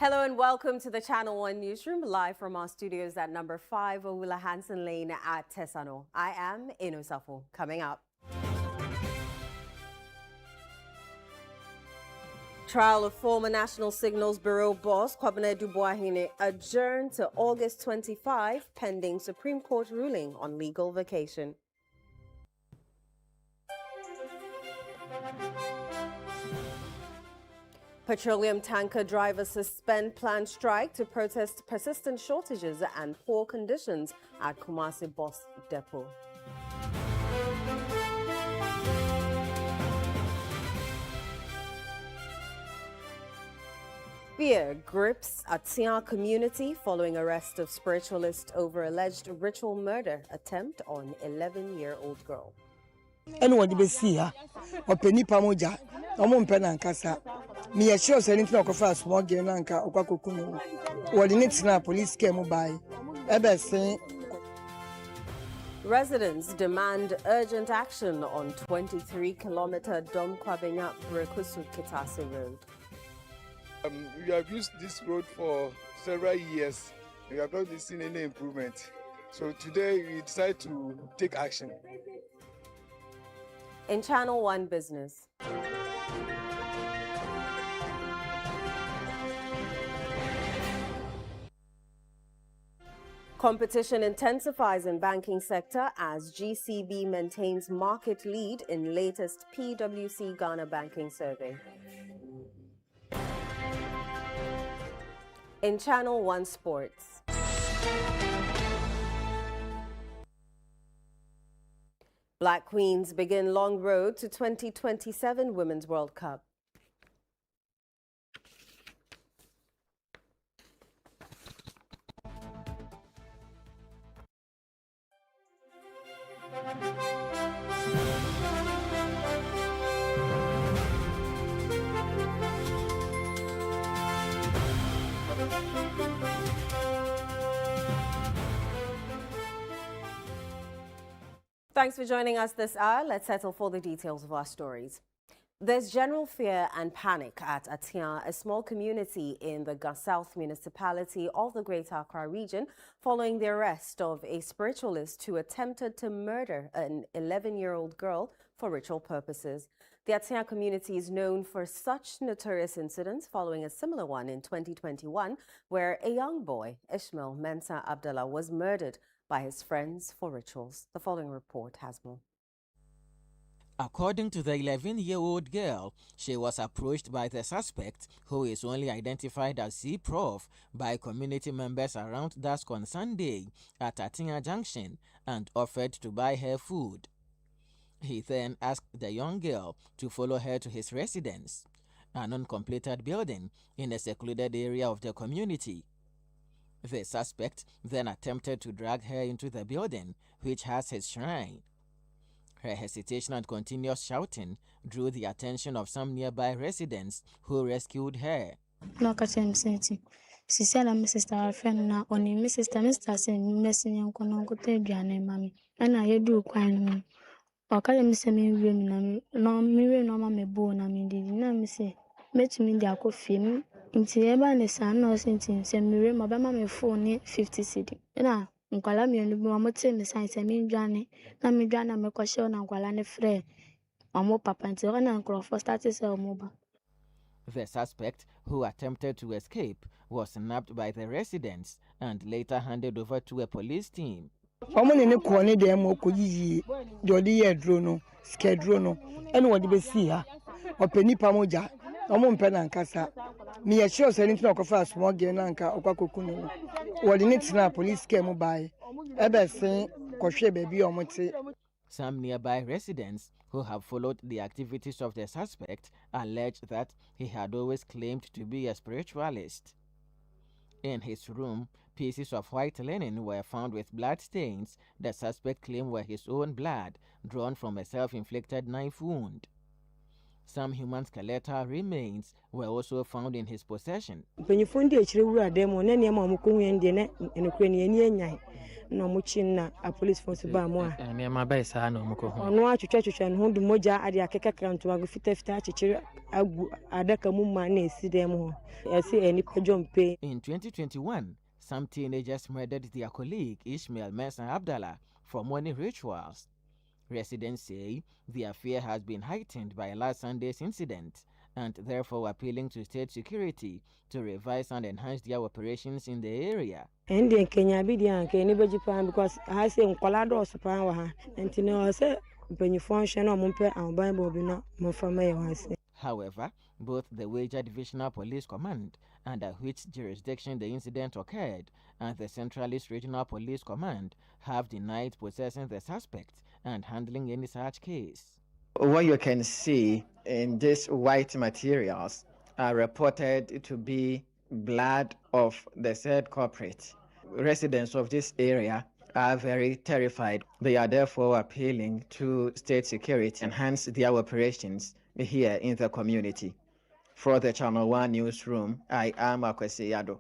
Hello and welcome to the Channel 1 Newsroom, live from our studios at number 5 Owula Hansen Lane at Tesano. I am Inu Safo. Coming up. Trial of former National Signals Bureau boss Kwabena Duboahene adjourned to August 25, pending Supreme Court ruling on legal vacation. Petroleum tanker drivers suspend planned strike to protest persistent shortages and poor conditions at Kumasi Bus Depot. Fear grips Atia community following arrest of spiritualist over alleged ritual murder attempt on 11-year-old girl. Anyone be see her or penny pamoja, or Pen Casa. Me assure anything of a small genanka or Quacocuno. What in it now police came by. Ever say Residents demand urgent action on 23-kilometer Dom Kwabenya Brekusu Kitase Road. We have used this road for several years. We have not seen any improvement. So today we decided to take action. In Channel 1 Business. Competition intensifies in banking sector as GCB maintains market lead in latest PwC Ghana banking survey. In Channel 1 Sports. Black Queens begin long road to 2027 Women's World Cup. Thanks for joining us this hour. Let's settle for the details of our stories. There's general fear and panic at Atia, a small community in the South municipality of the Greater Accra region, following the arrest of a spiritualist who attempted to murder an 11-year-old girl for ritual purposes. The Atia community is known for such notorious incidents following a similar one in 2021, where a young boy, Ishmael Mensa Abdallah, was murdered by his friends for rituals. The following report has more. According to the 11-year-old girl, she was approached by the suspect, who is only identified as C-Prof, by community members around dusk on Sunday at Atia Junction and offered to buy her food. He then asked the young girl to follow her to his residence, an uncompleted building in a secluded area of the community. The suspect then attempted to drag her into the building, which has his shrine. Her hesitation and continuous shouting drew the attention of some nearby residents who rescued her. No, she said, "I'm Mrs. friend now. Only Mr. said, messing young Conongo Diane, mammy. And I do quite. Or call him semi women, no, mirror, no, mammy, born. I mean, did not say, met me the coffee. Into ever the son or sentence, send me my mammy phone 50 city. Now, Nkwalami and Momote, Miss Saint Johnny, Nami Jana, my question, and Qualani Frey. Or more papa and Tirana and Crawford started sell mobile. The suspect, who attempted to escape, was nabbed by the residents and later handed over to a police team. Woman in the corner, the Mokuyi, Jody Drono, Skedrono, and what you see her or Penny Pamoja, or Pen Casa. Me assure anything of a small genanka or Quacocuno. What in it now police came by. Ever saying, Koshe baby or Mote. Some nearby residents who have followed the activities of the suspect allege that he had always claimed to be a spiritualist. In his room, pieces of white linen were found with blood stains the suspect claimed were his own blood, drawn from a self-inflicted knife wound. Some human skeletal remains were also found in his possession. A police force ba mo a nema ba isa na omuko ho ono atwetwetwe no do moja ade akekakra nto agu fitafita achechire agu adaka mu ma na esi dem ho yesi enipa jompe. In 2021, some teenagers murdered their colleague Ishmael Mesa Abdallah for money rituals. Residents say their fear has been heightened by last Sunday's incident and therefore appealing to state security to revise and enhance their operations in the area. And in Kenya be the anke ni beji pan because I say nkwala do so pan wa ha enti no say benifon hwe na ompe an Bible bi na mo fama ye wa say. However, both the Wager Divisional Police Command, under which jurisdiction the incident occurred, and the Centralist Regional Police Command have denied possessing the suspect and handling any such case. What you can see in these white materials are reported to be blood of the said culprit. Residents of this area are very terrified. They are therefore appealing to state security to enhance their operations here in the community. For the Channel 1 Newsroom, I am Akwesi Yado.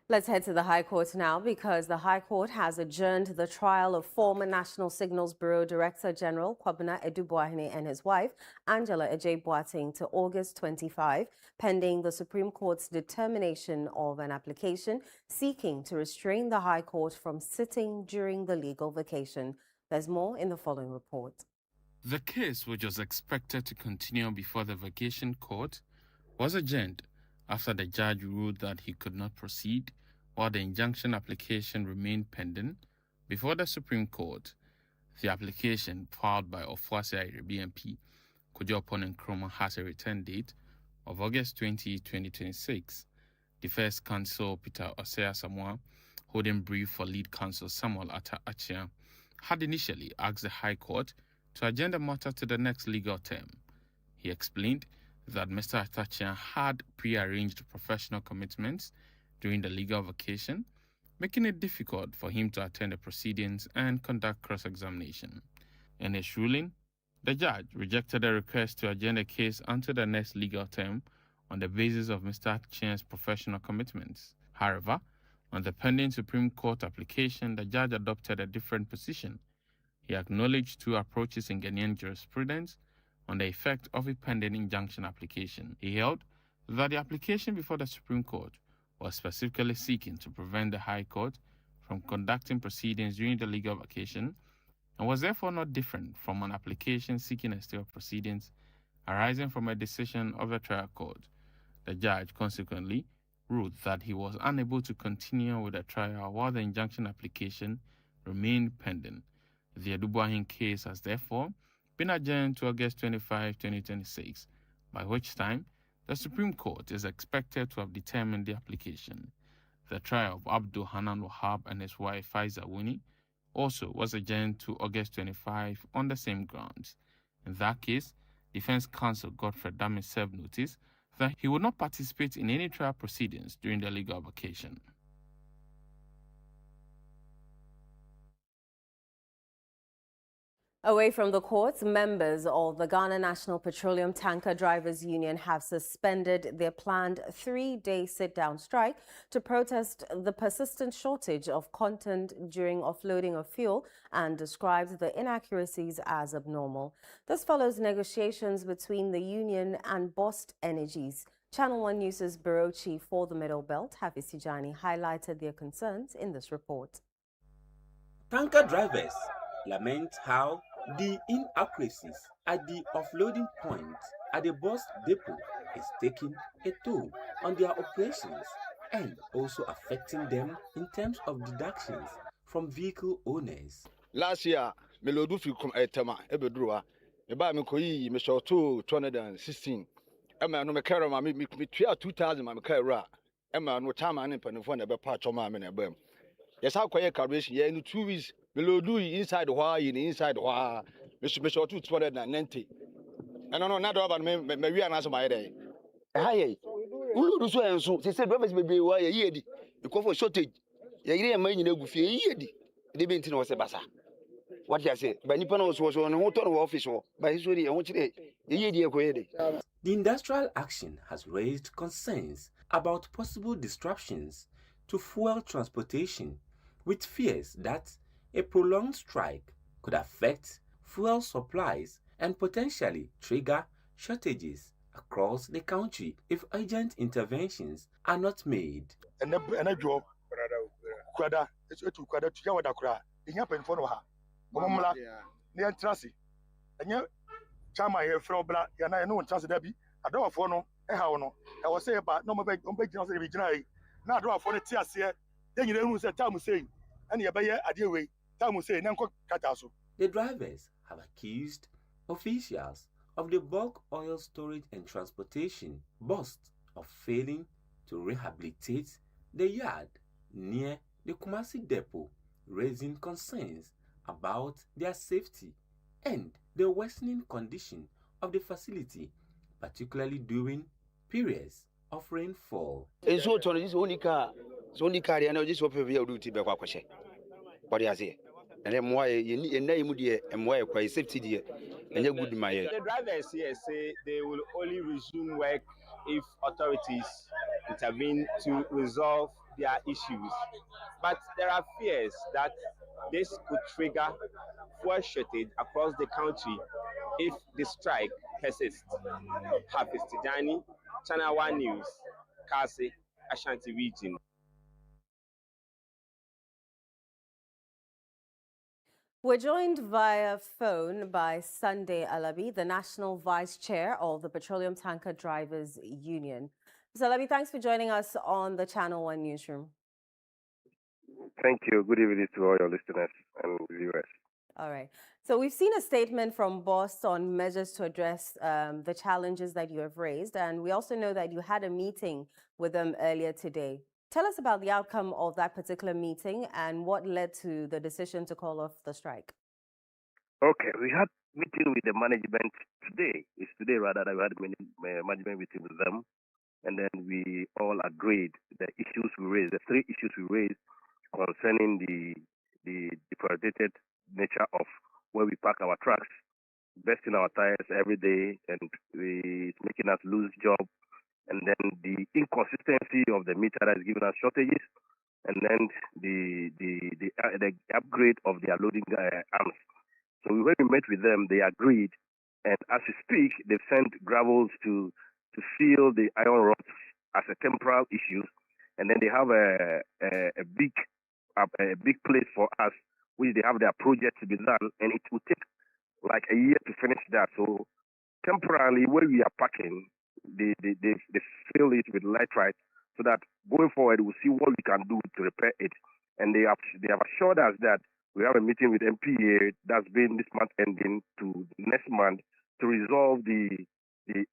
Let's head to the High Court now because the High Court has adjourned the trial of former National Signals Bureau Director General Kwabena Edubuahene and his wife, Angela Ajay Boateng, to August 25, pending the Supreme Court's determination of an application seeking to restrain the High Court from sitting during the legal vacation. There's more in the following report. The case, which was expected to continue before the vacation court, was adjourned after the judge ruled that he could not proceed while the injunction application remained pending before the Supreme Court. The application filed by Ofuasi BMP, Kojo Nkrumah, has a return date of August 20, 2026. Defense counsel Peter Osea Samoa, holding brief for lead counsel Samuel Atta Achia, had initially asked the High Court to adjourn the matter to the next legal term. He explained that Mr. Attachia had pre-arranged professional commitments during the legal vacation, making it difficult for him to attend the proceedings and conduct cross-examination. In his ruling, the judge rejected a request to adjourn the case until the next legal term on the basis of Mr. Attachia's professional commitments. However, on the pending Supreme Court application, the judge adopted a different position. He acknowledged two approaches in Ghanaian jurisprudence on the effect of a pending injunction application. He held that the application before the Supreme Court was specifically seeking to prevent the High Court from conducting proceedings during the legal vacation and was therefore not different from an application seeking a stay of proceedings arising from a decision of the trial court. The judge consequently ruled that he was unable to continue with the trial while the injunction application remained pending. The Edubuahene case has therefore been adjourned to August 25, 2026, by which time the Supreme Court is expected to have determined the application. The trial of Abdul Hanan Wahab and his wife Faiza Wuni also was adjourned to August 25 on the same grounds. In that case, Defense Counsel Godfred Dami served notice that he would not participate in any trial proceedings during the legal vacation. Away from the courts, members of the Ghana National Petroleum Tanker Drivers Union have suspended their planned 3-day sit-down strike to protest the persistent shortage of content during offloading of fuel and described the inaccuracies as abnormal. This follows negotiations between the union and Bost Energies. Channel 1 News' Bureau Chief for the Middle Belt, Hafiz Tijani, highlighted their concerns in this report. Tanker drivers lament how the inaccuracies at the offloading point at the bus depot is taking a toll on their operations and also affecting them in terms of deductions from vehicle owners. Last year, me lodu fi tema ebedruwa. Me ba me koyi me shoto 216. Ema no me kara ma me 2000 ma me kara. Ema no chama ne panifo na be pa choma me na bam. Yesa kwaye calculation ye in 2 weeks. Me lodu inside inside me shoto 290. And no na do ba me we anaso my day. Hey, Ulu so and so. They said drivers be why ye you call for shortage. Ye hear man in a goofy ye. They been to was a bassa. What you say? But Nippon was on a hotel office or by his way, I want you The industrial action has raised concerns about possible disruptions to fuel transportation, with fears that a prolonged strike could affect fuel supplies and potentially trigger shortages across the country if urgent interventions are not made. And I draw Quada, it's to Quada to Yawada Kra, in Yapan for her. Mamma, near Tracy. And yet, Chama here from Bla, and I know Tracy Debbie. I don't want no, how no. I was say about no more big original. Now I don't for the tears here. Then you don't say Tamu saying, and you buy a dear way. Tamu say, Nanko Kataso. The drivers have accused officials of the bulk oil storage and transportation bust of failing to rehabilitate the yard near the Kumasi depot, raising concerns about their safety and the worsening condition of the facility, particularly during periods of rainfall. It's so this only car, and I just hope we will do Tibet. What do you say? And then why you name and why quite safety and you good my The drivers here say they will only resume work if authorities intervene to resolve their issues. But there are fears that this could trigger fuel shortage across the country if the strike persists. Hafiz Tijani, Channel 1 News, Kasi, Ashanti Region. We're joined via phone by Sunday Alabi, the National Vice Chair of the Petroleum Tanker Drivers Union. Mr. Alabi, thanks for joining us on the Channel 1 Newsroom. Thank you. Good evening to all your listeners and viewers. All right. So we've seen a statement from BOST on measures to address the challenges that you have raised. And we also know that you had a meeting with them earlier today. Tell us about the outcome of that particular meeting and what led to the decision to call off the strike. Okay, we had a meeting with the management today. It's today rather that we had a management meeting with them. And then we all agreed the issues we raised, the three issues we raised concerning the deteriorated nature of where we park our trucks, bursting our tires every day, and it's making us lose jobs. And then the inconsistency of the meter that is giving us shortages, and then the upgrade of their loading arms. So when we met with them, they agreed, and as we speak, they've sent gravels to fill the iron rods as a temporal issue, and then they have a big place for us, which they have their project to be done, and it will take like a year to finish that. So temporarily, where we are parking, they fill it with nitrite so that going forward we'll see what we can do to repair it. And they have assured us that we have a meeting with MPA that's been this month ending to next month to resolve the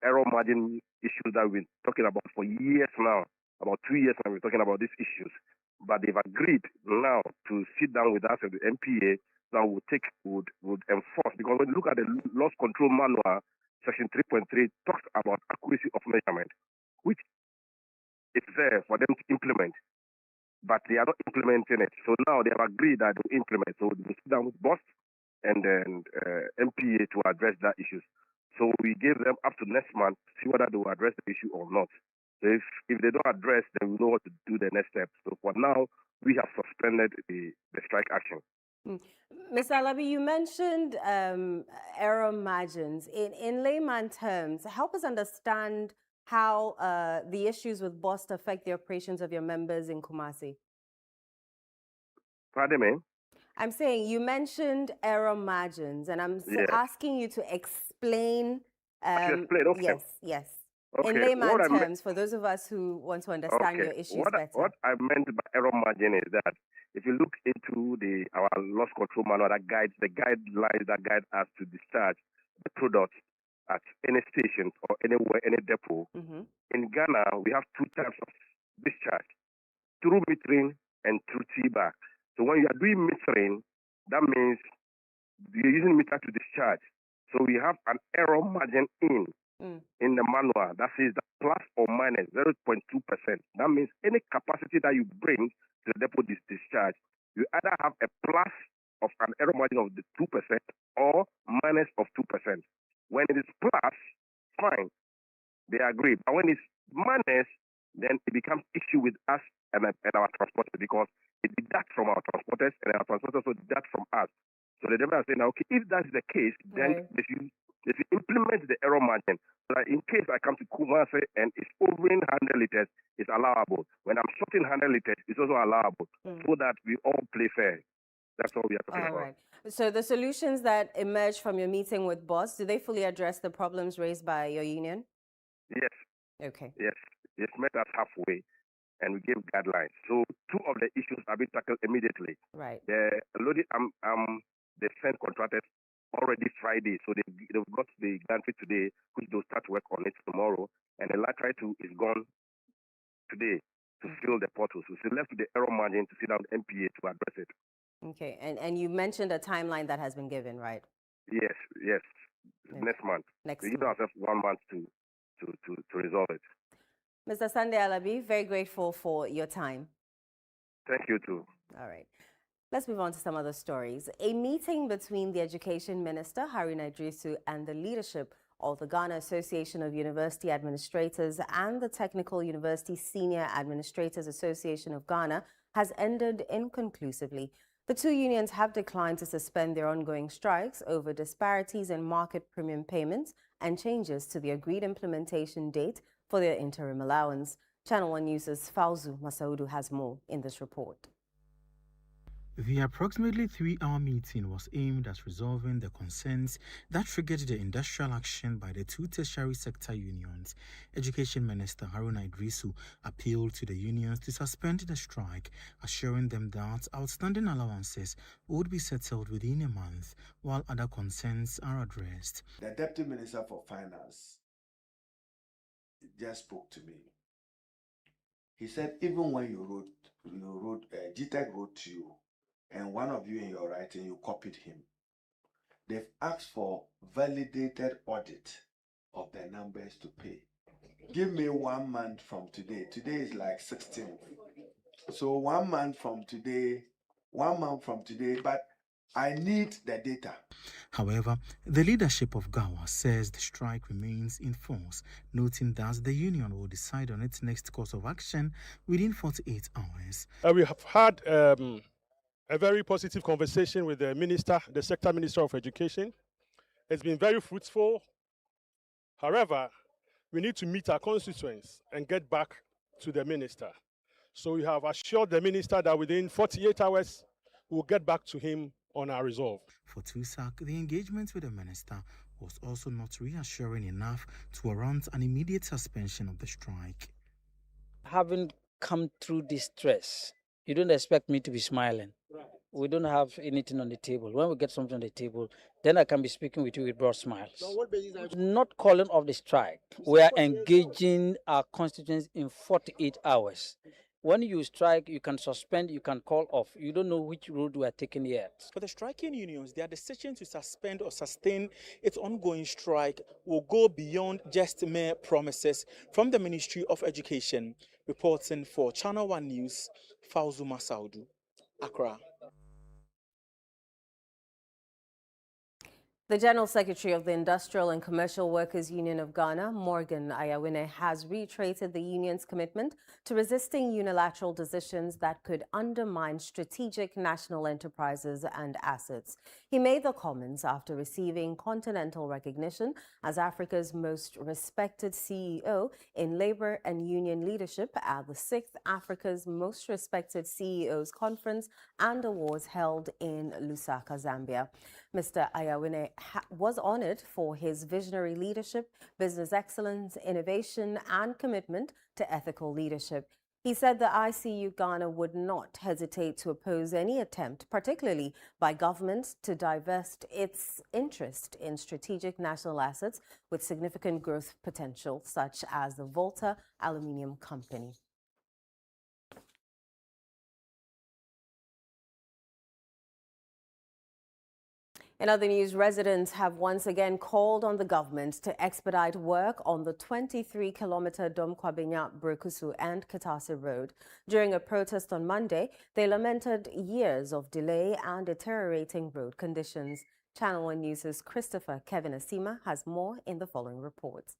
error margin issues that we've been talking about for years now. About 2 years now we're talking about these issues. But they've agreed now to sit down with us at the MPA that would enforce, because when you look at the loss control manual, Section 3.3 talks about accuracy of measurement, which is there for them to implement, but they are not implementing it. So now they have agreed that they will implement. So they will sit down with BOST and then MPA to address that issues. So we gave them up to next month to see whether they will address the issue or not. So if they don't address, then we know what to do the next step. So for now, we have suspended the strike action. Mr. Alabi, you mentioned error margins. In layman terms, help us understand how the issues with BOST affect the operations of your members in Kumasi. Pardon me? I'm saying you mentioned error margins, and I'm asking you to explain. Explain, okay. Yes. Okay. In layman terms, for those of us who want to understand your issues better. What I meant by error margin is that if you look into our loss control manual that guides the guidelines that guide us to discharge the products at any station or anywhere, any depot. In Ghana, we have two types of discharge: through metering and through T-bar. So when you are doing metering, that means you're using meter to discharge. So we have an error margin in. in the manual that says that plus or minus 0.2%. That means any capacity that you bring to the depot discharge, you either have a plus of an error margin of the 2% or minus of 2%. When it is plus, fine, they agree. But when it's minus, then it becomes issue with us and our transporters, because it deducts from our transporters and our transporters also deduct from us. So the devil is saying, okay, if that's the case, then they should implement the error margin, so that in case I come to Kumasi and it's overing 100 liters, it's allowable. When I'm shorting 100 liters, it's also allowable, so that we all play fair. That's all we are talking about. All right. So the solutions that emerged from your meeting with BOSS, do they fully address the problems raised by your union? Yes. Okay. Yes. It's met us halfway, and we gave guidelines. So 2 of the issues have been tackled immediately. Right. The loaded they sent contractors already Friday, so they've got the gantry today, which they'll start work on it tomorrow. And the laterite is gone today to fill the portals. So it's left with the error margin to sit down with MPA to address it. Okay. And you mentioned a timeline that has been given, right? Yes. Okay. Next month. We give ourselves 1 month to resolve it. Mr. Sunday Alabi, very grateful for your time. Thank you too. All right. Let's move on to some other stories. A meeting between the Education Minister, Haruna Idrisu, and the leadership of the Ghana Association of University Administrators and the Technical University Senior Administrators Association of Ghana has ended inconclusively. The 2 unions have declined to suspend their ongoing strikes over disparities in market premium payments and changes to the agreed implementation date for their interim allowance. Channel 1 News' Fauzu Masaudu has more in this report. The approximately 3-hour meeting was aimed at resolving the concerns that triggered the industrial action by the 2 tertiary sector unions. Education Minister Haruna Idrisu appealed to the unions to suspend the strike, assuring them that outstanding allowances would be settled within a month, while other concerns are addressed. The Deputy Minister for Finance just spoke to me. He said even when you wrote GTEC wrote to you, and one of you in your writing, you copied him. They've asked for validated audit of the numbers to pay. Give me 1 month from today. Today is like 16th. So 1 month from today, but I need the data. However, the leadership of GAWA says the strike remains in force, noting that the union will decide on its next course of action within 48 hours. We have had a very positive conversation with the minister, the sector minister of education. It's been very fruitful. However, we need to meet our constituents and get back to the minister. So we have assured the minister that within 48 hours, we'll get back to him on our resolve. For TUSAC, the engagement with the minister was also not reassuring enough to warrant an immediate suspension of the strike. Having come through this stress, you don't expect me to be smiling. We don't have anything on the table. When we get something on the table, then I can be speaking with you with broad smiles. Not calling off the strike. We are engaging our constituents in 48 hours. When you strike, you can suspend, you can call off. You don't know which road we are taking yet. For the striking unions, their decision to suspend or sustain its ongoing strike will go beyond just mere promises from the Ministry of Education. Reporting for Channel 1 News, Fauzu Masaudu, Accra. The General Secretary of the Industrial and Commercial Workers Union of Ghana, Morgan Ayawine, has reiterated the union's commitment to resisting unilateral decisions that could undermine strategic national enterprises and assets. He made the comments after receiving continental recognition as Africa's most respected CEO in labor and union leadership at the 6th Africa's Most Respected CEOs Conference and Awards held in Lusaka, Zambia. Mr. Ayawine was honored for his visionary leadership, business excellence, innovation, and commitment to ethical leadership. He said the ICU Ghana would not hesitate to oppose any attempt, particularly by government, to divest its interest in strategic national assets with significant growth potential, such as the Volta Aluminium Company. In other news, residents have once again called on the government to expedite work on the 23-kilometer Dom-Kwabenya-Brekusu and Kitase Road. During a protest on Monday, they lamented years of delay and deteriorating road conditions. Channel 1 News' Christopher Kevin Asima has more in the following report.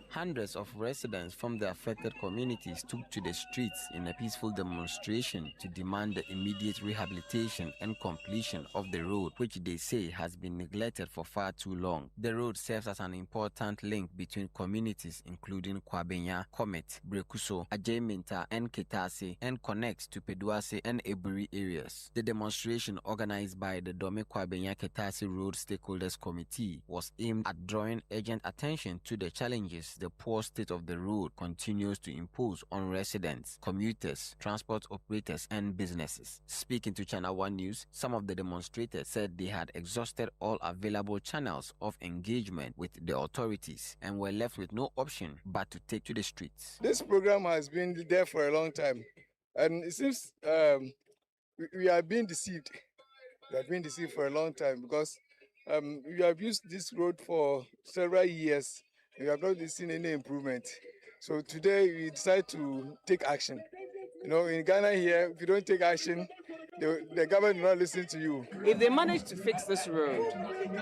Hundreds of residents from the affected communities took to the streets in a peaceful demonstration to demand the immediate rehabilitation and completion of the road, which they say has been neglected for far too long. The road serves as an important link between communities including Kwabenya, Comet, Brekuso, Ajeminta, and Kitase, and connects to Peduase and Eburi areas. The demonstration, organized by the Dome Kwabenya Kitase Road Stakeholders Committee, was aimed at drawing urgent attention to the challenges the poor state of the road continues to impose on residents, commuters, transport operators, and businesses. Speaking to Channel 1 News, some of the demonstrators said they had exhausted all available channels of engagement with the authorities and were left with no option but to take to the streets. This program has been there for a long time, and it seems we are being deceived. We have been deceived for a long time because we have used this road for several years. We have not seen any improvement. So today we decide to take action. You know, in Ghana here, if you don't take action, the government will not listen to you. If they manage to fix this road,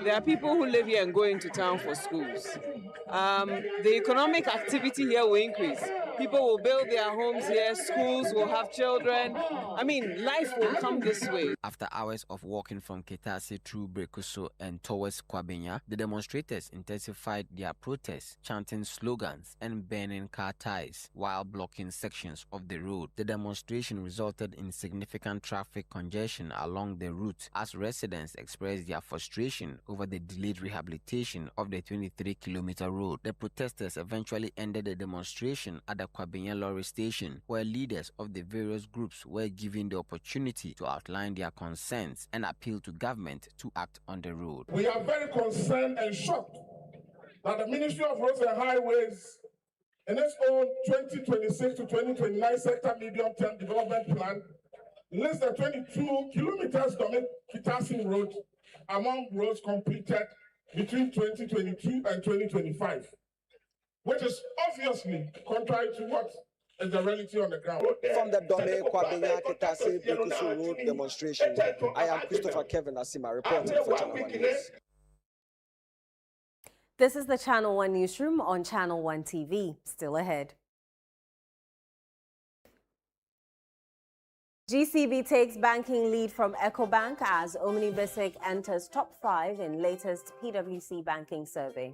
there are people who live here and go into town for schools. The economic activity here will increase. People will build their homes here, schools will have children. I mean, life will come this way. After hours of walking from Kitase through Brekuso and towards Kwabenya, the demonstrators intensified their protests, chanting slogans and burning car tires while blocking sections of the road. The demonstration resulted in significant traffic congestion along the route as residents expressed their frustration over the delayed rehabilitation of the 23-kilometer road. The protesters eventually ended the demonstration at the Kwabenya lorry station, where leaders of the various groups were given the opportunity to outline their concerns and appeal to government to act on the road. We are very concerned and shocked that the Ministry of Roads and Highways, in its own 2026 to 2029 sector medium-term development plan, lists the 22 kilometers Kitase Road among roads completed between 2022 and 2025, which is obviously contrary to what is the reality on the ground. From the Dome Kwabenya Kitase Brekusu Road demonstration, I am Christopher Kevin Asima reporting for Channel 1 News. This is the Channel 1 Newsroom on Channel 1 TV. Still ahead. GCB takes banking lead from EcoBank as Omnibasic enters top 5 in latest PwC banking survey.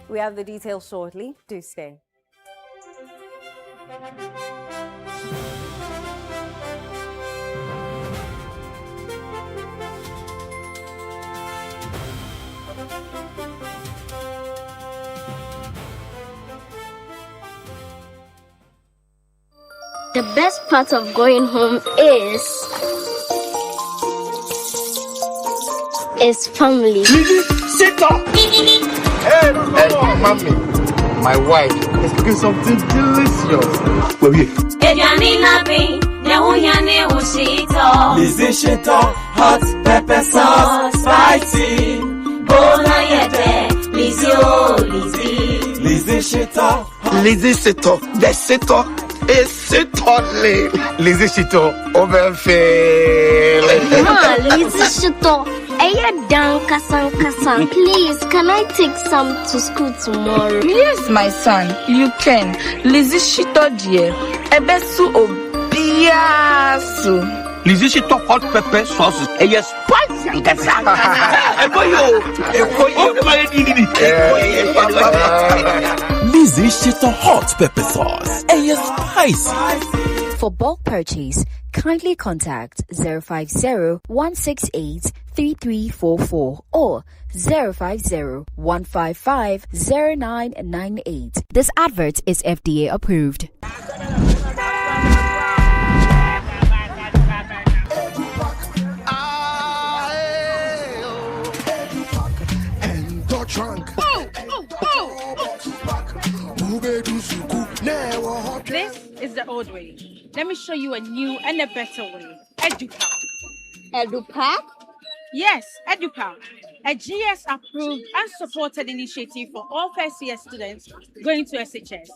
We have the details shortly. Do stay. The best part of going home is family. Sit up! Hey, mommy, my wife is cooking something delicious. Where we? Lizzy hot pepper sauce, spicy. Bona yete, Lizzy oh Lizzy. Lizzy the Shito is Shito. Lizzy Shito over fail. Lizzy Shito. Please, can I take some to school tomorrow? Yes, my son, you can. Lizzy Shito dear. Ebesu obiasu. Lizzy Shito hot pepper sauce. Yes, spicy and kasa. Lizzy Shito hot pepper sauce. Spicy. For bulk purchase, kindly contact 050-168-3344 or 050-155-0998. This advert is FDA approved. the old way. Let me show you a new and a better way. EduPark. EduPark? Yes, EduPark. A GS-approved and supported initiative for all first-year students going to SHS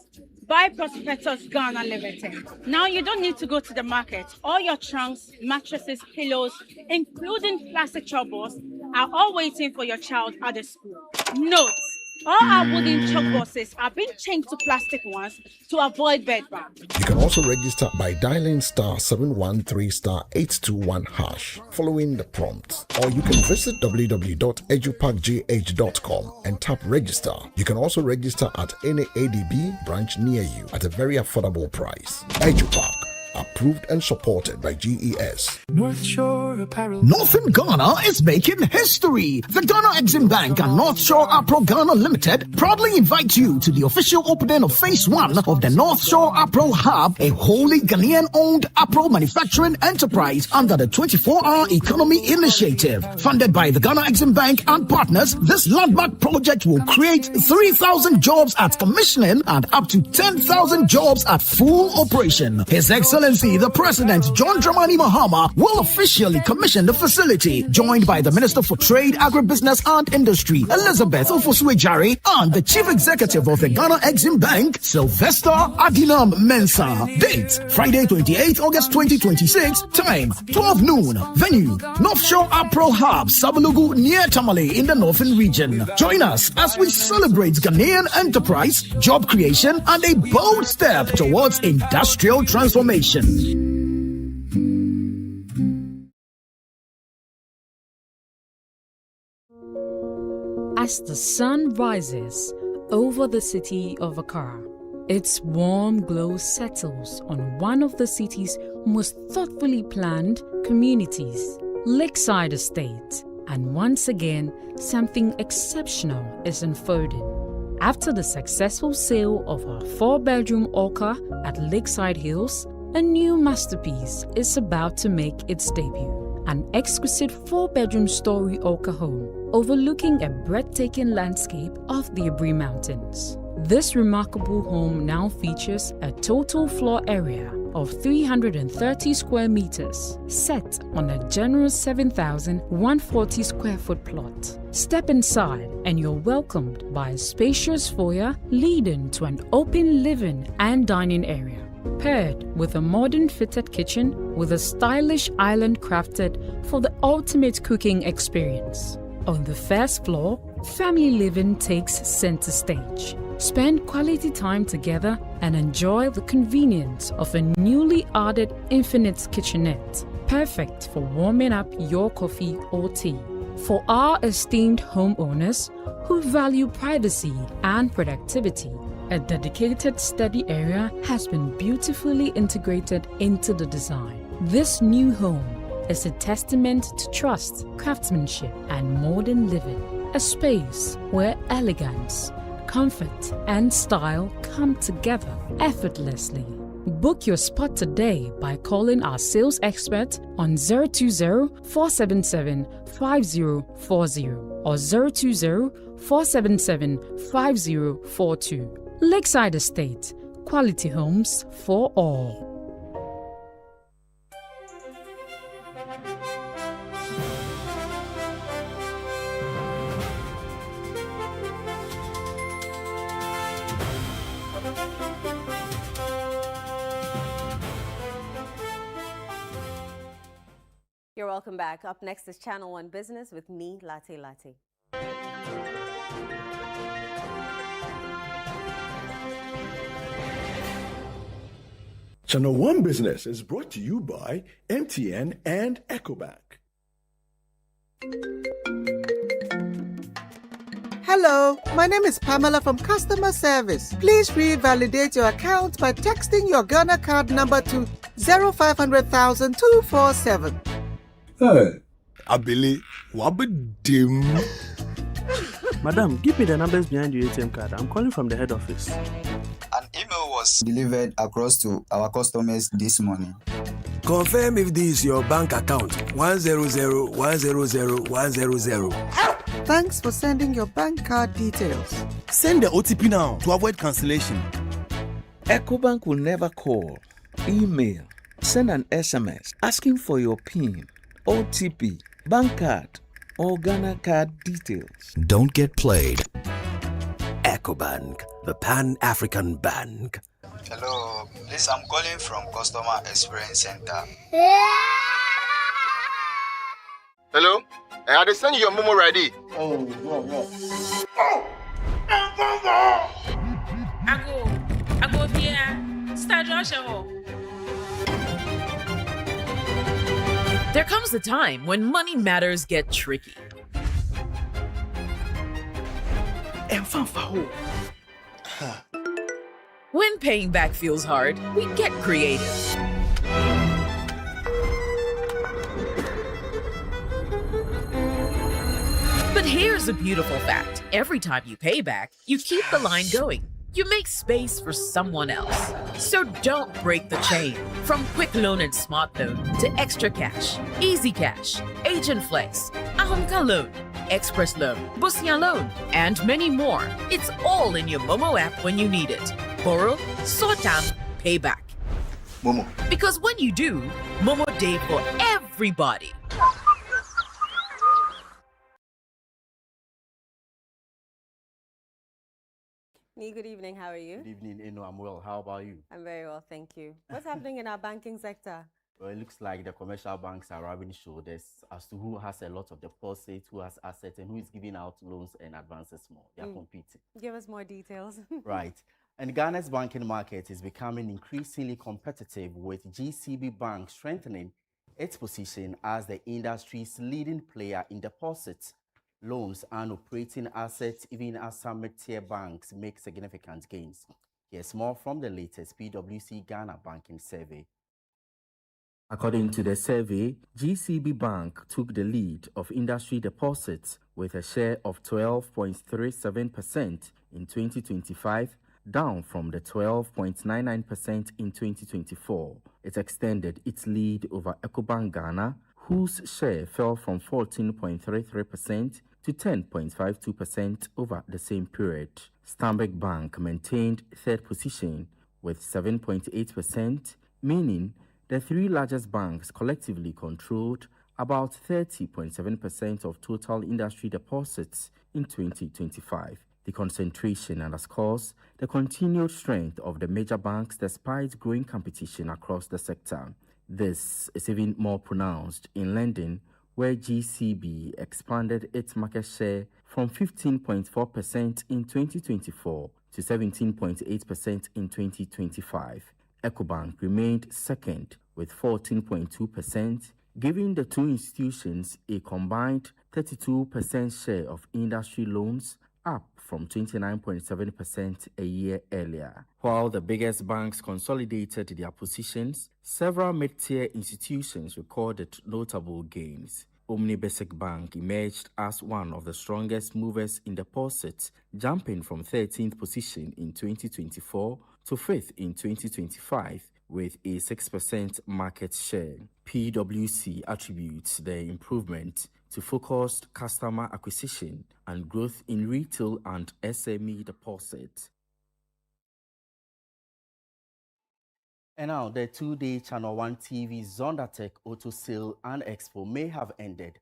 by Prospectus Ghana Limited. Now you don't need to go to the market. All your trunks, mattresses, pillows, including plastic chalkboards, are all waiting for your child at the school. Note, all our wooden chalkboards are being changed to plastic ones to avoid bedbugs. You can also register by dialing *713*821# following the prompts, or you can visit www.eduparkgh.com and tap register. You can also register at any ADB branch near you at a very affordable price. EduPark, approved and supported by GES. North Shore Apparel. Northern Ghana is making history. The Ghana Exim Bank and North Shore Apparel Ghana Limited proudly invite you to the official opening of Phase 1 of the North Shore Apparel Hub, a wholly Ghanaian-owned apparel manufacturing enterprise under the 24-hour economy initiative. Funded by the Ghana Exim Bank and partners, this landmark project will create 3,000 jobs at commissioning and up to 10,000 jobs at full operation. His Excellency the President John Dramani Mahama will officially commission the facility, joined by the Minister for Trade, Agribusiness and Industry, Elizabeth Ofosuejare, and the Chief Executive of the Ghana Exim Bank, Sylvester Adinam Mensah. Date, Friday 28 August 2026. Time, 12 noon. Venue, North Shore Apparel Hub, Sabalugu, near Tamale in the Northern region. Join us as we celebrate Ghanaian enterprise, job creation, and a bold step towards industrial transformation. As the sun rises over the city of Accra, its warm glow settles on one of the city's most thoughtfully planned communities, Lakeside Estate, and once again, something exceptional is unfolding. After the successful sale of our 4-bedroom Orca at Lakeside Hills, a new masterpiece is about to make its debut. An exquisite 4-bedroom story Orca home overlooking a breathtaking landscape of the Abri Mountains. This remarkable home now features a total floor area of 330 square meters, set on a generous 7,140 square foot plot. Step inside and you're welcomed by a spacious foyer leading to an open living and dining area, paired with a modern fitted kitchen with a stylish island crafted for the ultimate cooking experience. On the first floor, family living takes center stage. Spend quality time together and enjoy the convenience of a newly added infinite kitchenette, perfect for warming up your coffee or tea. For our esteemed homeowners who value privacy and productivity, a dedicated study area has been beautifully integrated into the design. This new home is a testament to trust, craftsmanship, and modern living. A space where elegance, comfort, and style come together effortlessly. Book your spot today by calling our sales expert on 020-477-5040 or 020-477-5042. Lakeside Estate, quality homes for all. You're welcome back. Up next is Channel 1 Business with me, Latte Latte. Channel 1 Business is brought to you by MTN and EcoBank. Hello, my name is Pamela from Customer Service. Please revalidate your account by texting your Ghana card number to 0500,247. Hey, Abili, wabadim. Madam, give me the numbers behind your ATM card. I'm calling from the head office. An email was delivered across to our customers this morning. Confirm if this is your bank account. 100,100,100. Thanks for sending your bank card details. Send the OTP now to avoid cancellation. EcoBank will never call, email, send an SMS asking for your PIN, OTP, bank card, or Ghana card details. Don't get played. EcoBank, the Pan-African Bank. Hello, please, I'm calling from Customer Experience Center. Hello? I had send you your memo ready. Oh, no. I go here. Start Joshua. There comes the time when money matters get tricky. When paying back feels hard, we get creative. But here's a beautiful fact. Every time you pay back, you keep the line going. You make space for someone else. So don't break the chain. From quick loan and smart loan to extra cash, easy cash, agent flex, Ahomka loan, express loan, Busia loan, and many more. It's all in your Momo app when you need it. Borrow, sort down, pay back. Momo. Because when you do, Momo Day for everybody. Good evening. How are you? Good evening, Eno. I'm well. How about you? I'm very well, thank you. What's happening in our banking sector? Well, it looks like the commercial banks are rubbing shoulders as to who has a lot of deposits, who has assets, and who is giving out loans and advances more. They are competing. Give us more details. Right. And Ghana's banking market is becoming increasingly competitive, with GCB Bank strengthening its position as the industry's leading player in deposits, loans, and operating assets, even as some mid-tier banks make significant gains. Here's more from the latest PwC Ghana banking survey. According to the survey, GCB Bank took the lead of industry deposits with a share of 12.37% in 2025, down from the 12.99% in 2024. It extended its lead over EcoBank Ghana, whose share fell from 14.33% to 10.52% over the same period. Stanbic Bank maintained third position with 7.8%, meaning the three largest banks collectively controlled about 30.7% of total industry deposits in 2025. The concentration underscores the continued strength of the major banks despite growing competition across the sector. This is even more pronounced in lending, where GCB expanded its market share from 15.4% in 2024 to 17.8% in 2025. EcoBank remained second with 14.2%, giving the two institutions a combined 32% share of industry loans, up from 29.7% a year earlier. While the biggest banks consolidated their positions, several mid-tier institutions recorded notable gains. Omni Basic Bank emerged as one of the strongest movers in deposits, jumping from 13th position in 2024 to 5th in 2025 with a 6% market share. PwC attributes the improvement to focused customer acquisition and growth in retail and SME deposits. And now, the two-day Channel 1 TV Zondatech Auto Sale and Expo may have ended,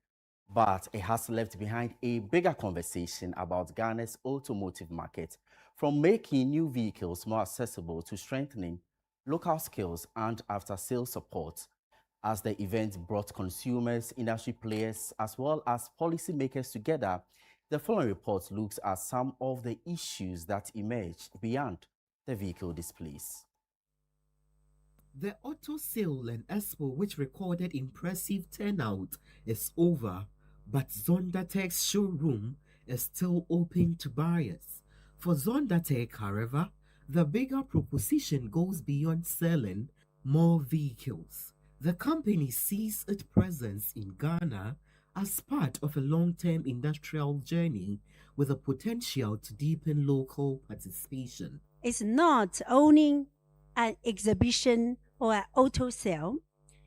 but it has left behind a bigger conversation about Ghana's automotive market, from making new vehicles more accessible to strengthening local skills and after-sales support. As the event brought consumers, industry players, as well as policymakers together, the following report looks at some of the issues that emerged beyond the vehicle displays. The auto sale and expo, which recorded impressive turnout, is over, but Zondatech's showroom is still open to buyers. For Zondatech, however, the bigger proposition goes beyond selling more vehicles. The company sees its presence in Ghana as part of a long-term industrial journey with a potential to deepen local participation. It's not owning an exhibition or an auto sale.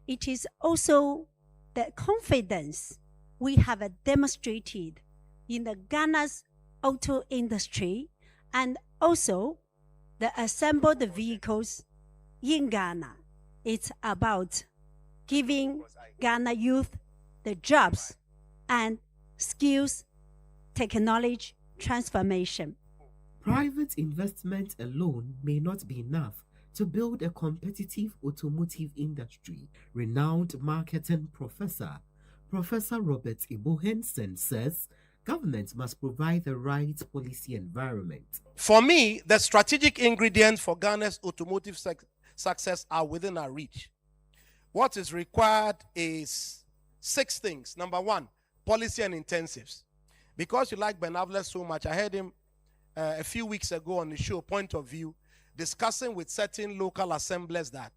It is also the confidence we have demonstrated in the Ghana's auto industry and also the assembled vehicles in Ghana. It's about giving Ghana youth the jobs and skills, technology transformation. Private investment alone may not be enough to build a competitive automotive industry. Renowned marketing professor, Professor Robert Ibo-Henson says government must provide the right policy environment. For me, the strategic ingredients for Ghana's automotive success are within our reach. What is required is 6 things. Number 1, policy and intensives. Because you like Ben Avler so much, I heard him a few weeks ago on the show Point of View discussing with certain local assemblies that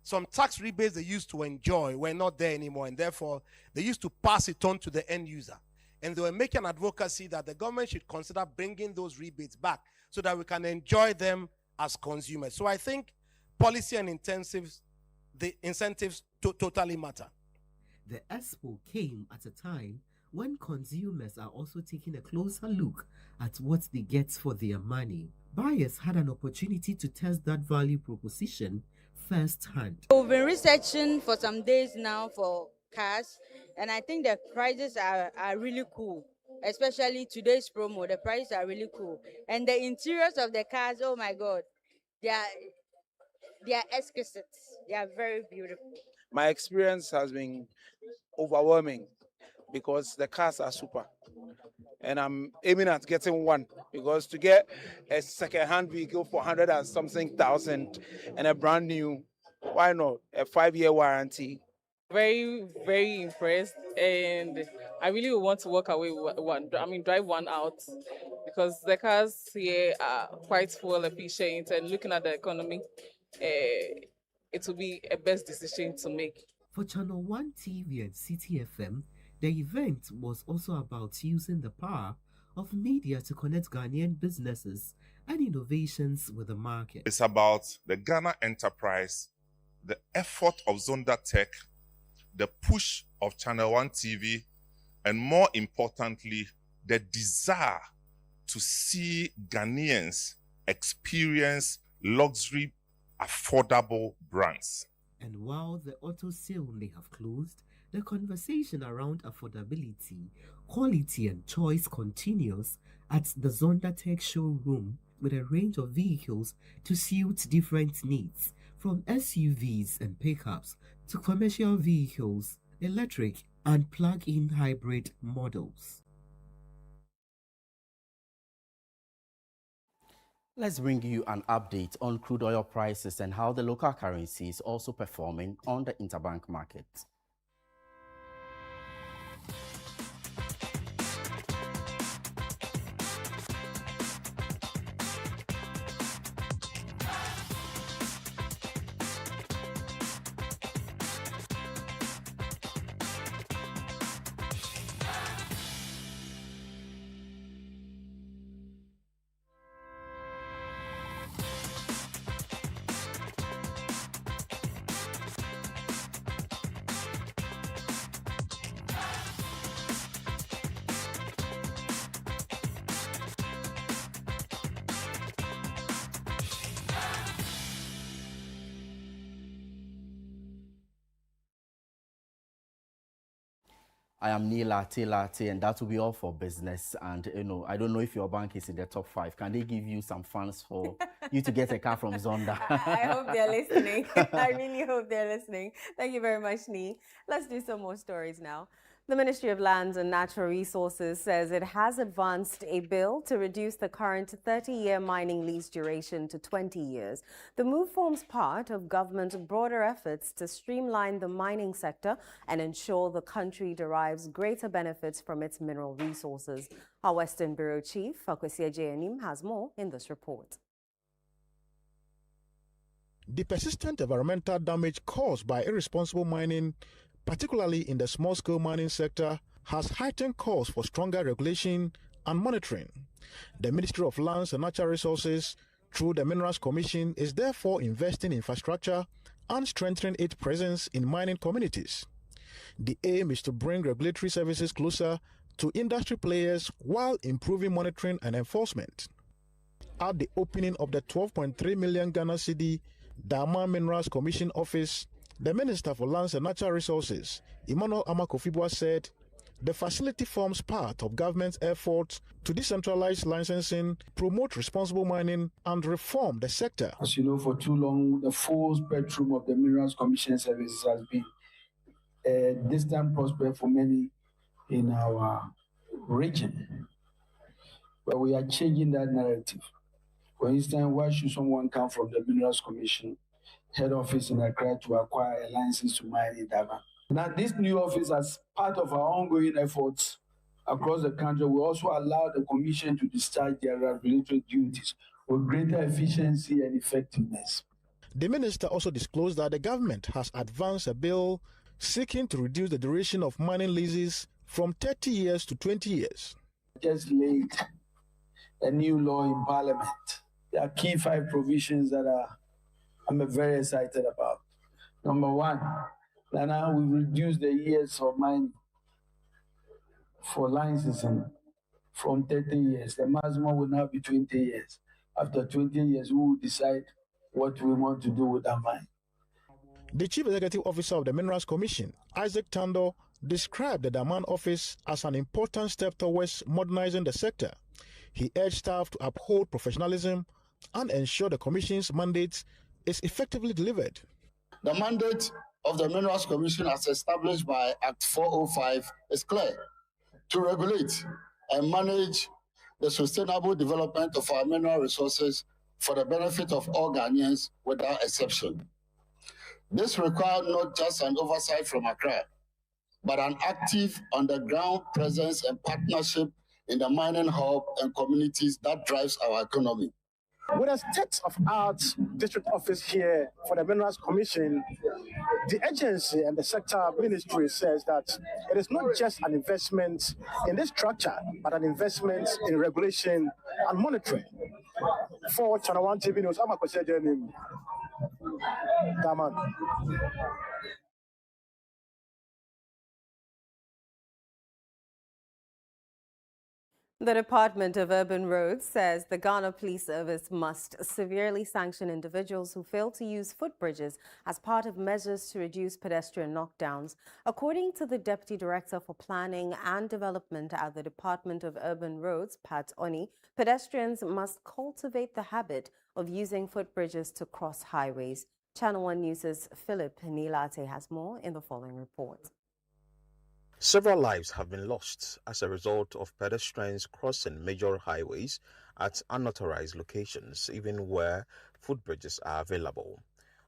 some tax rebates they used to enjoy were not there anymore, and therefore they used to pass it on to the end user. And they were making advocacy that the government should consider bringing those rebates back so that we can enjoy them as consumers. So I think policy and the incentives totally matter. The expo came at a time when consumers are also taking a closer look at what they get for their money. Buyers had an opportunity to test that value proposition firsthand. We've been researching for some days now for cars, and I think the prices are really cool. Especially today's promo, the prices are really cool. And the interiors of the cars, oh my God, they are exquisite. They are very beautiful. My experience has been overwhelming because the cars are super. And I'm aiming at getting one because to get a second-hand vehicle for 100 and something thousand and a brand new, why not? A 5-year warranty. Very, very impressed, and I really want to walk away with one. I mean, drive one out because the cars here are quite fuel efficient, and looking at the economy, it will be a best decision to make. For Channel 1 TV and City FM, the event was also about using the power of media to connect Ghanaian businesses and innovations with the market. It's about the Ghana enterprise, the effort of Zonda Tech, the push of Channel 1 TV, and more importantly, the desire to see Ghanaians experience luxury, affordable brands. And while the auto sale may have closed, the conversation around affordability, quality, and choice continues at the Zonda Tech showroom with a range of vehicles to suit different needs, from SUVs and pickups to commercial vehicles, electric and plug-in hybrid models. Let's bring you an update on crude oil prices and how the local currency is also performing on the interbank market. I am Neil Latte, and that will be all for business. And I don't know if your bank is in the top 5. Can they give you some funds for you to get a car from Zonda? I hope they're listening. I really hope they're listening. Thank you very much, Nee. Let's do some more stories now. The Ministry of Lands and Natural Resources says it has advanced a bill to reduce the current 30-year mining lease duration to 20 years. The move forms part of government's broader efforts to streamline the mining sector and ensure the country derives greater benefits from its mineral resources. Our Western Bureau Chief, Akwesi Ajayanim, has more in this report. The persistent environmental damage caused by irresponsible mining, particularly in the small-scale mining sector, has heightened calls for stronger regulation and monitoring. The Ministry of Lands and Natural Resources, through the Minerals Commission, is therefore investing in infrastructure and strengthening its presence in mining communities. The aim is to bring regulatory services closer to industry players while improving monitoring and enforcement. At the opening of the 12.3 million Ghana cedi Daman Minerals Commission Office, the Minister for Lands and Natural Resources, Emmanuel Amakofibwa, said the facility forms part of government's efforts to decentralize licensing, promote responsible mining, and reform the sector. As you know, for too long, the full spectrum of the Minerals Commission services has been a distant prospect for many in our region. But we are changing that narrative. For instance, why should someone come from the Minerals Commission head office in Accra to acquire a license to mine in Daman? Now, this new office, as part of our ongoing efforts across the country, will also allow the Commission to discharge their regulatory duties with greater efficiency and effectiveness. The minister also disclosed that the government has advanced a bill seeking to reduce the duration of mining leases from 30 years to 20 years. Just laid a new law in Parliament. There are key 5 provisions that I'm very excited about. Number 1, that now we reduce the years of mining for licensing from 30 years. The maximum will now be 20 years. After 20 years, we will decide what we want to do with that mine. The Chief Executive Officer of the Minerals Commission, Isaac Tando, described the Daman office as an important step towards modernizing the sector. He urged staff to uphold professionalism and ensure the Commission's mandate is effectively delivered. The mandate of the Minerals Commission as established by Act 405 is clear: to regulate and manage the sustainable development of our mineral resources for the benefit of all Ghanaians without exception. This requires not just an oversight from Accra, but an active on-the-ground presence and partnership in the mining hub and communities that drives our economy. With a state-of-art district office here for the Minerals Commission, the agency and the sector ministry says that it is not just an investment in this structure, but an investment in regulation and monitoring. For Channel 1 TV News, I'm Akwese Daman. The Department of Urban Roads says the Ghana Police Service must severely sanction individuals who fail to use footbridges as part of measures to reduce pedestrian knockdowns. According to the Deputy Director for Planning and Development at the Department of Urban Roads, Pat Oni, pedestrians must cultivate the habit of using footbridges to cross highways. Channel 1 News' Philip Nilate has more in the following report. Several lives have been lost as a result of pedestrians crossing major highways at unauthorized locations, even where footbridges are available.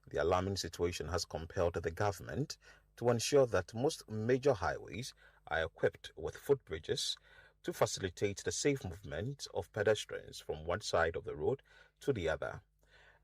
The alarming situation has compelled the government to ensure that most major highways are equipped with footbridges to facilitate the safe movement of pedestrians from one side of the road to the other.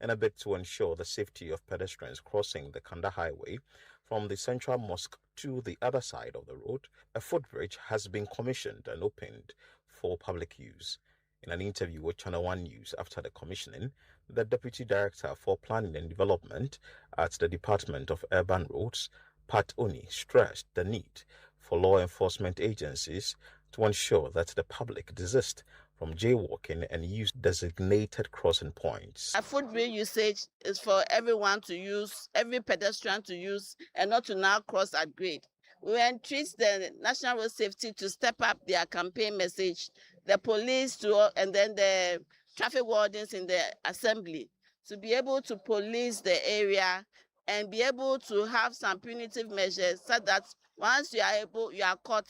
In a bid to ensure the safety of pedestrians crossing the Kanda Highway from the Central Mosque to the other side of the road, a footbridge has been commissioned and opened for public use. In an interview with Channel 1 News after the commissioning, the Deputy Director for Planning and Development at the Department of Urban Roads, Pat Oni, stressed the need for law enforcement agencies to ensure that the public desist from jaywalking and use designated crossing points. A footbridge usage is for everyone to use, every pedestrian to use, and not to now cross at grade. We entreat the National Road Safety to step up their campaign message, the police and then the traffic wardens in the assembly to be able to police the area and be able to have some punitive measures so that once you are caught,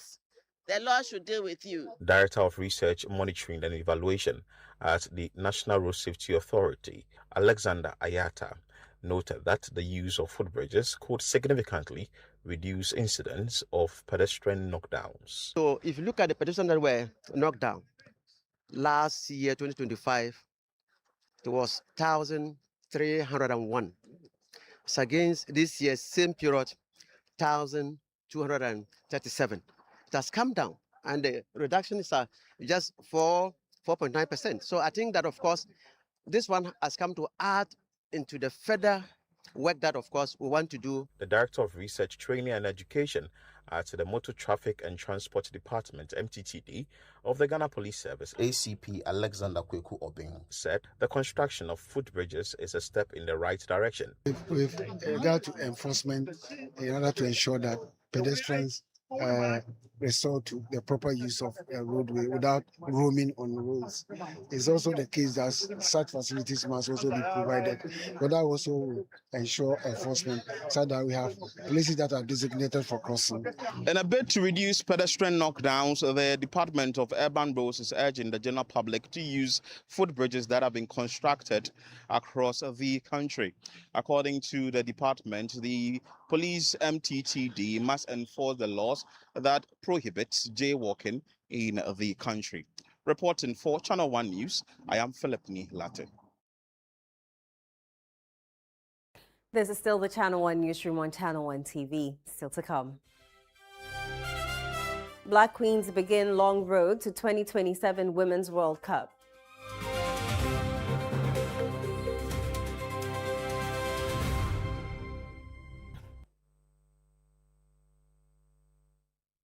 the law should deal with you. Director of Research, Monitoring and Evaluation at the National Road Safety Authority, Alexander Ayata, noted that the use of footbridges could significantly reduce incidents of pedestrian knockdowns. So if you look at the pedestrians that were knocked down, last year, 2025, it was 1,301. So against this year's same period, 1,237. It has come down, and the reduction is just 4.9%. So I think that, of course, this one has come to add into the further work that, of course, we want to do. The Director of Research, Training and Education at the Motor Traffic and Transport Department, MTTD, of the Ghana Police Service, ACP Alexander Kweku Obing, said the construction of footbridges is a step in the right direction. With regard to enforcement, in order to ensure that pedestrians resort to the proper use of a roadway without roaming on roads. It's also the case that such facilities must also be provided, but that also will ensure enforcement so that we have places that are designated for crossing. In a bid to reduce pedestrian knockdowns, the Department of Urban Roads is urging the general public to use footbridges that have been constructed across the country. According to the department, the police MTTD must enforce the laws that prohibits jaywalking in the country. Reporting for Channel 1 News, I am Philip Latte. This is still the Channel 1 Newsroom on Channel 1 TV. Still to come. Black Queens begin long road to 2027 Women's World Cup.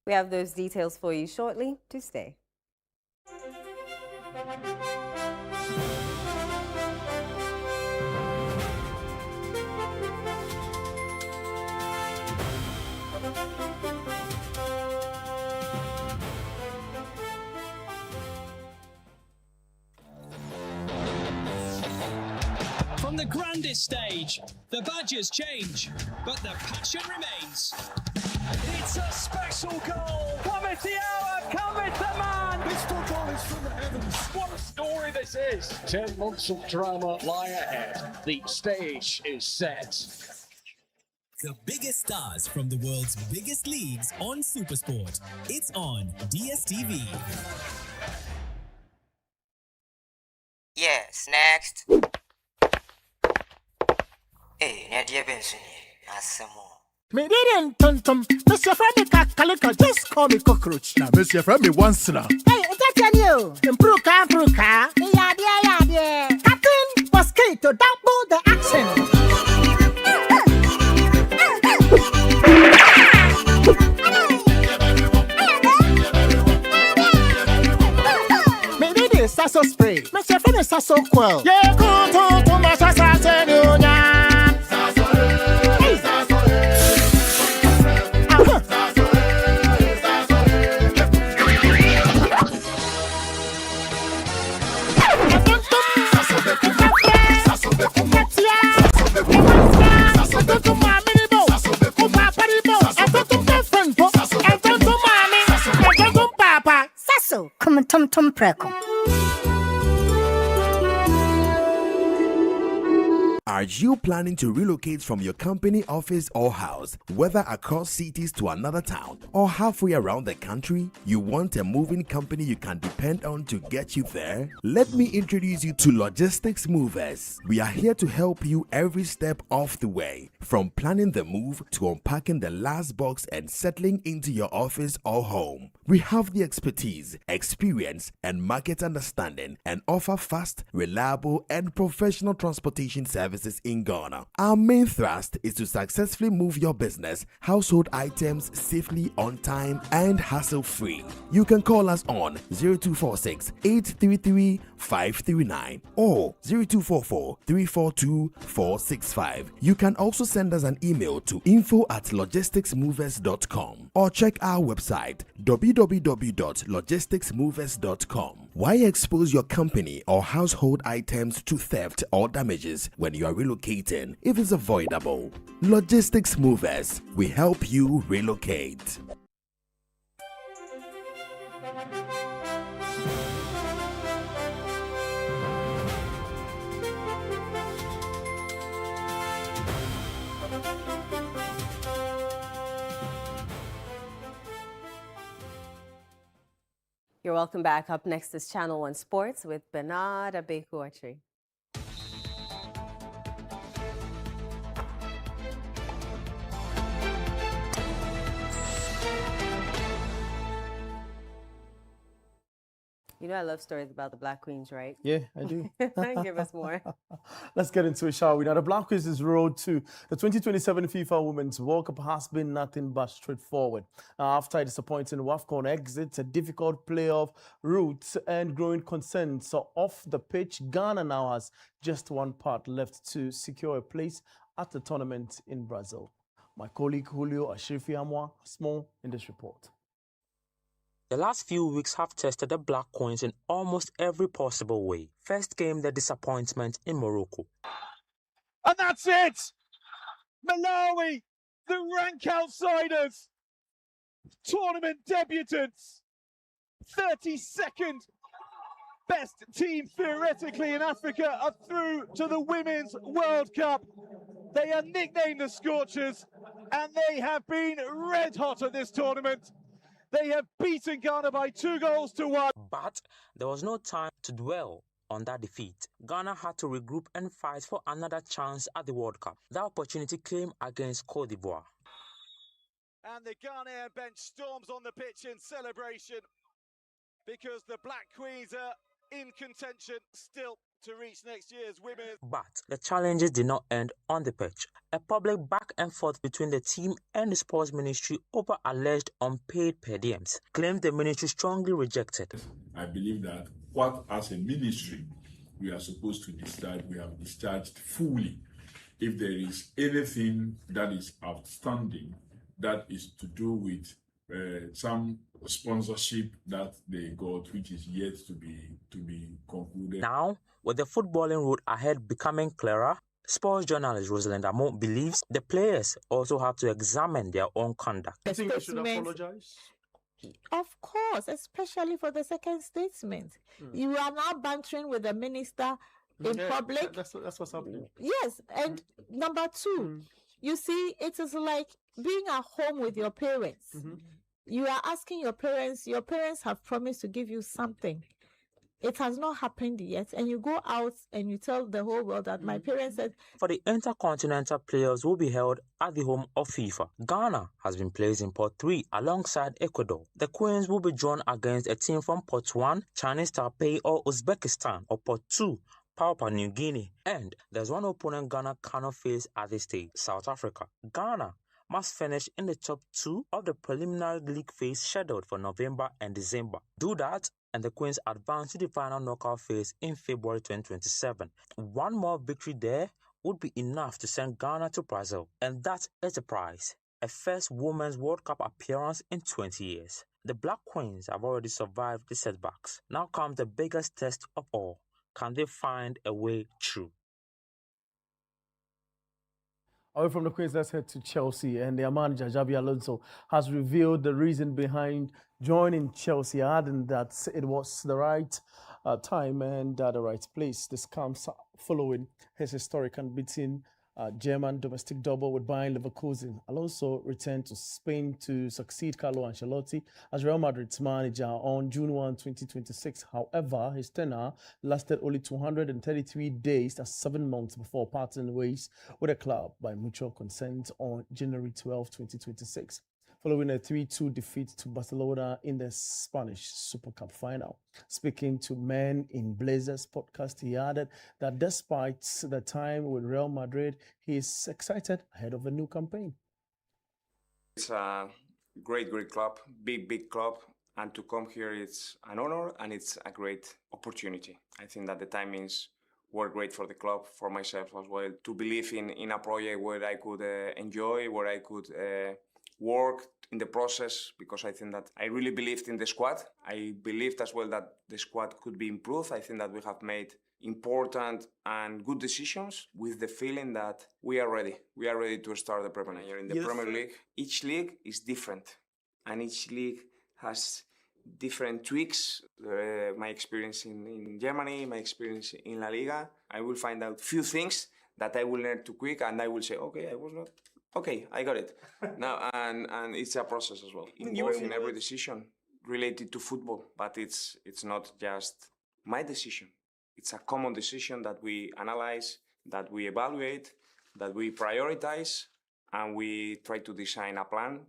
We have those details for you shortly. Do stay. From the grandest stage, the badges change, but the passion remains. It's a special goal! Cometh the hour, cometh the man! This football is from the heavens. What a story this is! 10 months of drama lie ahead. The stage is set. The biggest stars from the world's biggest leagues on Supersport. It's on DSTV. Yes, next. Hey, Nadia Benson, Asamo. Me didn't tum. Mr. Freddy Kakalika, just call me cockroach. Now, Mr. Freddy once now. Hey, that's you. Improve car. Yeah. Captain Mosquito, double the action. Me did this sasso spray. Mr. Freddy sasso quell. Yeah, go to my sasso. Tum preko. Are you planning to relocate from your company office or house, whether across cities to another town or halfway around the country? You want a moving company you can depend on to get you there? Let me introduce you to Logistics Movers. We are here to help you every step of the way, from planning the move to unpacking the last box and settling into your office or home. We have the expertise, experience, and market understanding and offer fast, reliable, and professional transportation services in Ghana. Our main thrust is to successfully move your business, household items safely, on time, and hassle-free. You can call us on 0246 833 539 or 0244 342 465. You can also send us an email to info@logisticsmovers.com or check our website www.logisticsmovers.com. Why expose your company or household items to theft or damages when you are relocating if it's avoidable? Logistics Movers, we help you relocate. You're welcome back. Up next is Channel 1 Sports with Bernard Abehuatri. You know I love stories about the Black Queens, right? Yeah, I do. Give us more. Let's get into it, shall we? Now, the Black Queens' road to the 2027 FIFA Women's World Cup has been nothing but straightforward. After a disappointing WAFCON exit, a difficult playoff route, and growing concerns off the pitch, Ghana now has just one part left to secure a place at the tournament in Brazil. My colleague Julio Ashrifi Amwa has more in this report. The last few weeks have tested the Black Queens in almost every possible way. First came the disappointment in Morocco. And that's it! Malawi, the rank outsiders, tournament debutants, 32nd best team theoretically in Africa, are through to the Women's World Cup. They are nicknamed the Scorchers, and they have been red hot at this tournament. They have beaten Ghana by 2-1. But there was no time to dwell on that defeat. Ghana had to regroup and fight for another chance at the World Cup. That opportunity came against Cote d'Ivoire. And the Ghanaian bench storms on the pitch in celebration because the Black Queens are in contention still to reach next year's Women's. But the challenges did not end on the pitch. A public back and forth between the team and the sports ministry over alleged unpaid per diems, claims the ministry strongly rejected. I believe that what as a ministry we are supposed to discharge, we have discharged fully. If there is anything that is outstanding, that is to do with some sponsorship that they got, which is yet to be concluded. Now, with the footballing road ahead becoming clearer, sports journalist Rosalind Amo believes the players also have to examine their own conduct. I think they should apologize. Of course, especially for the second statement. You are now bantering with the minister in public. That's what's happening. Yes, and number two, you see, it is like being at home with your parents. You are asking your parents have promised to give you something. It has not happened yet, and you go out and you tell the whole world that my parents said. For the intercontinental players will be held at the home of FIFA. Ghana has been placed in Pot 3 alongside Ecuador. The Queens will be drawn against a team from Pot 1, Chinese Taipei or Uzbekistan, or Pot 2, Papua New Guinea. And there's one opponent Ghana cannot face at this stage, South Africa. Ghana must finish in the top 2 of the preliminary league phase scheduled for November and December. Do that, and the Queens advance to the final knockout phase in February 2027. One more victory there would be enough to send Ghana to Brazil, and that is the prize. A first Women's World Cup appearance in 20 years. The Black Queens have already survived the setbacks. Now comes the biggest test of all. Can they find a way through? Away from the Queens, let's head to Chelsea, and their manager, Xabi Alonso, has revealed the reason behind joining Chelsea, adding that it was the right time and the right place. This comes following his historic unbeaten German domestic double with Bayern Leverkusen. Alonso returned to Spain to succeed Carlo Ancelotti as Real Madrid's manager on June 1, 2026. However, his tenure lasted only 233 days, that's 7 months, before parting ways with the club by mutual consent on January 12, 2026. Following a 3-2 defeat to Barcelona in the Spanish Super Cup final. Speaking to Men in Blazers podcast, he added that despite the time with Real Madrid, he is excited ahead of a new campaign. It's a great club, big club, and to come here, it's an honor and it's a great opportunity. I think that the timings were great for the club, for myself as well, to believe in a project where I could enjoy, where I could work in the process, because I think that I really believed in the squad. I believed as well that the squad could be improved. I think that we have made important and good decisions with the feeling that we are ready. We are ready to start the Premier League. In the Premier League, each league is different and each league has different tweaks. My experience in Germany, my experience in La Liga, I will find out few things that I will learn too quick and I will say, okay, I was not. Okay, I got it. Now, and it's a process as well. Involved in every decision related to football, but it's not just my decision. It's a common decision that we analyze, that we evaluate, that we prioritize, and we try to design a plan.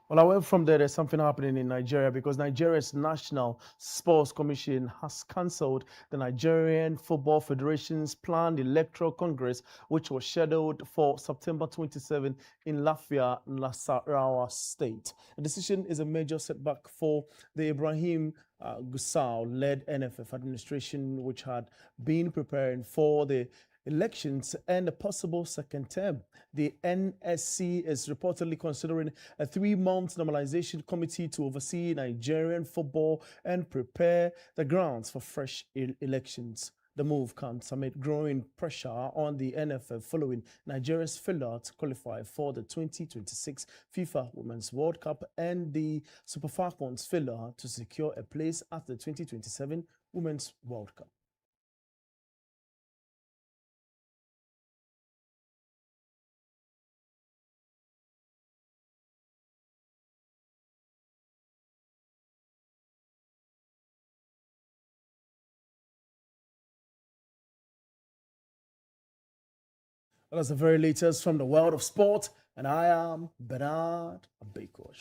Well, away from there, there's something happening in Nigeria because Nigeria's National Sports Commission has cancelled the Nigerian Football Federation's planned electoral congress, which was scheduled for September 27 in Lafia, Nasarawa State. The decision is a major setback for the Ibrahim Gusau-led NFF administration, which had been preparing for the elections and a possible second term. The NSC is reportedly considering a 3-month normalization committee to oversee Nigerian football and prepare the grounds for fresh elections. The move comes amid growing pressure on the NFF following Nigeria's failure to qualify for the 2026 FIFA Women's World Cup and the Super Falcons' failure to secure a place at the 2027 Women's World Cup. Well, that's the very latest from the world of sport, and I am Bernard Abeko.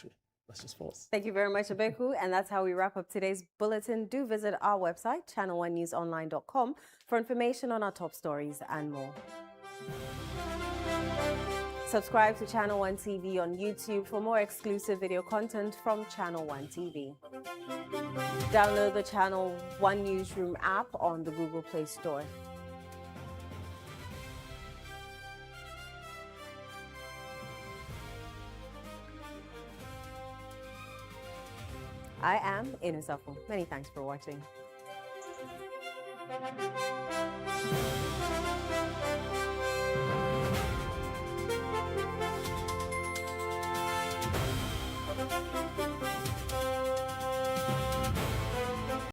That's just sports. Thank you very much, Abeku. And that's how we wrap up today's bulletin. Do visit our website, channel1newsonline.com, for information on our top stories and more. Subscribe to Channel 1 TV on YouTube for more exclusive video content from Channel 1 TV. Download the Channel 1 Newsroom app on the Google Play Store. I am Inusafu. Many thanks for watching.